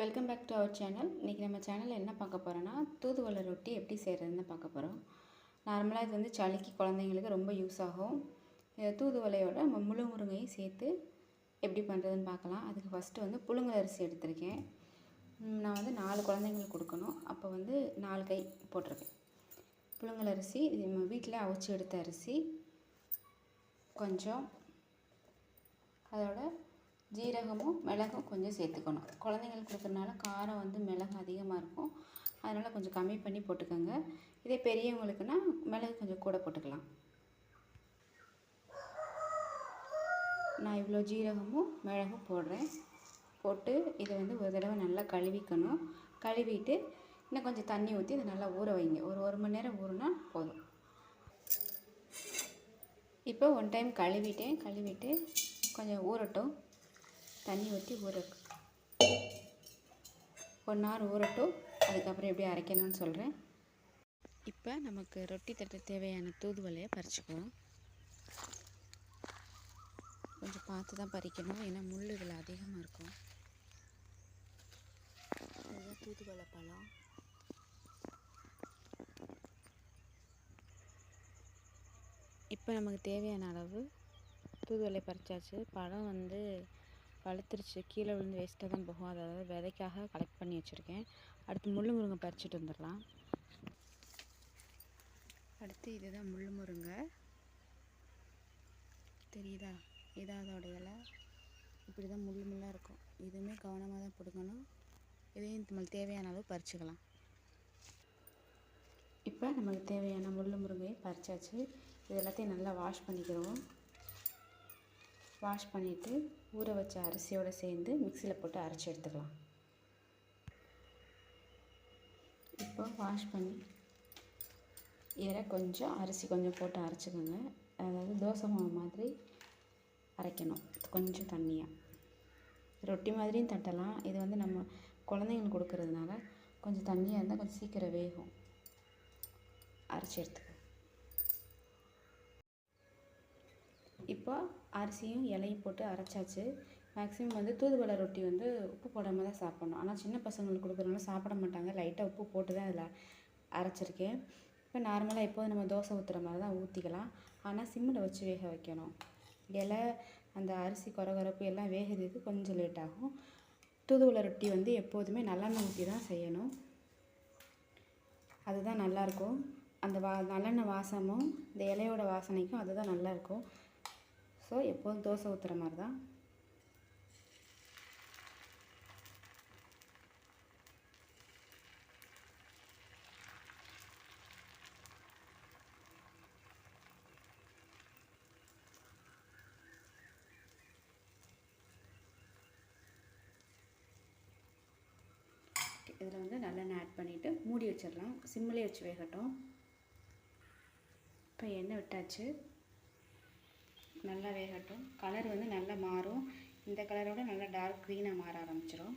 Welcome back to our channel. இன்றைக்கி நம்ம சேனலில் என்ன பார்க்க போகிறோன்னா, தூதுவளை ரொட்டி எப்படி செய்கிறதுன்னு பார்க்க போகிறோம். நார்மலாக இது வந்து சளிக்கு குழந்தைங்களுக்கு ரொம்ப யூஸ் ஆகும். தூதுவளையோட நம்ம முழு முருங்கையும் சேர்த்து எப்படி பண்ணுறதுன்னு பார்க்கலாம். அதுக்கு ஃபஸ்ட்டு வந்து புழுங்கல் அரிசி எடுத்திருக்கேன். நான் வந்து 4 குழந்தைங்களுக்கு கொடுக்கணும். அப்போ வந்து 4 கை போட்டிருக்கேன். புழுங்கல் அரிசி இது நம்ம வீட்டில் அவிச்சி எடுத்த அரிசி கொஞ்சம், அதோட ஜீரகமும் மிளகும் கொஞ்சம் சேர்த்துக்கணும். குழந்தைங்களுக்கு கொடுக்குறதுனால காரம் வந்து மிளகு அதிகமாக இருக்கும், அதனால் கொஞ்சம் கம்மி பண்ணி போட்டுக்கோங்க. இதே பெரியவங்களுக்குன்னா மிளகு கொஞ்சம் கூட போட்டுக்கலாம். நான் இவ்வளோ ஜீரகமும் மிளகும் போடுறேன். போட்டு இதை வந்து ஒரு தடவை நல்லா கழுவிக்கணும். கழுவிட்டு இன்னும் கொஞ்சம் தண்ணி ஊற்றி இதை நல்லா ஊற வைங்க. ஒரு மணி நேரம் ஊறினா போதும். இப்போ ஒன் டைம் கழுவிட்டு கொஞ்சம் ஊறட்டும். தண்ணி ஊற்றி ஊற 1 hour ஊறட்டும். அதுக்கப்புறம் எப்படி அரைக்கணும்னு சொல்கிறேன். இப்போ நமக்கு ரொட்டி தட்ட தேவையான தூதுவளையை பறிச்சுக்குவோம். கொஞ்சம் பார்த்து தான் பறிக்கணும், ஏன்னா முள் இதில் அதிகமாக இருக்கும். அதுதான் தூதுவளை பழம். இப்போ நமக்கு தேவையான அளவு தூதுவளை பறிச்சாச்சு. பழம் வந்து பழுத்துருச்சு, கீழே விழுந்து வேஸ்ட்டாக தான் போகும். அதாவது விதைக்காக கலெக்ட் பண்ணி வச்சுருக்கேன். அடுத்து முள் முருங்கை பறிச்சுட்டு வந்துடலாம். அடுத்து இதுதான் முள் முருங்கை, தெரியுதா? இதான் அதோட இலை. இப்படி தான் முள்ளாக இருக்கும். இதுவுமே கவனமாக தான் பிடுங்கணும். இதையும் நம்மளுக்கு தேவையான அளவு பறிச்சுக்கலாம். இப்போ நமக்கு தேவையான முள் முருங்கையை பறிச்சாச்சு. இது எல்லாத்தையும் நல்லா வாஷ் பண்ணிக்கிறோம். வாஷ் பண்ணிவிட்டு ஊற வச்ச அரிசியோடு சேர்ந்து மிக்சியில் போட்டு அரைச்சி எடுத்துக்கலாம். இப்போ வாஷ் பண்ணி கொஞ்சம் அரிசி கொஞ்சம் போட்டு அரைச்சிக்கோங்க. அதாவது தோசை மாவு மாதிரி அரைக்கணும், கொஞ்சம் தண்ணியாக. ரொட்டி மாதிரியும் தட்டலாம். இது வந்து நம்ம குழந்தைங்களுக்கு கொடுக்கறதுனால கொஞ்சம் தண்ணியாக இருந்தால் கொஞ்சம் சீக்கிரம் வேகும். அரைச்சி எடுத்துக்கோ. இப்போ அரிசியும் இலையும் போட்டு அரைச்சாச்சு. மேக்ஸிமம் வந்து தூதுவளை ரொட்டி வந்து உப்பு போடாமல் தான் சாப்பிட்ணும். ஆனால் சின்ன பசங்களுக்கு கொடுக்குறவங்க சாப்பிட மாட்டாங்க. லைட்டாக உப்பு போட்டு தான் அதில் அரைச்சிருக்கேன். இப்போ நார்மலாக எப்போது நம்ம தோசை ஊற்றுற மாதிரி தான் ஊற்றிக்கலாம். ஆனால் சிம்மில் வச்சு வேக வைக்கணும். இலை அந்த அரிசி கொரகொரப்பு எல்லாம் வேகிறதுக்கு கொஞ்சம் லேட் ஆகும். தூதுவளை ரொட்டி வந்து எப்போதுமே நல்லெண்ணெய் ஊற்றி தான் செய்யணும். அதுதான் நல்லாயிருக்கும். அந்த நல்லெண்ணெய் வாசமும் இந்த இலையோட வாசனைக்கும் அதுதான் நல்லாயிருக்கும். ஸோ எப்போதும் தோசை ஊற்றுற மாதிரி தான். இதில் வந்து நல்லெண்ணெய் ஆட் பண்ணிவிட்டு மூடி வச்சிடலாம். சிம்மிலே வச்சு வேகட்டும். இப்போ எண்ணெய் விட்டாச்சு, நல்லா வேகட்டும். கலர் வந்து நல்லா மாறும். இந்த கலரோட நல்லா டார்க் க்ரீனாக மாற ஆரம்பிச்சிடும்.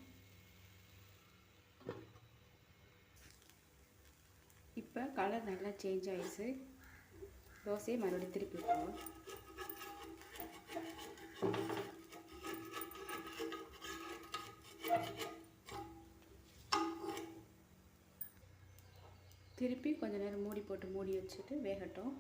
இப்போ கலர் நல்லா சேஞ்ச் ஆகிடுச்சு. தோசையை மறுபடியும் திருப்பி விட்டுருவோம். திருப்பி கொஞ்சம் நேரம் மூடி வச்சுட்டு வேகட்டும்.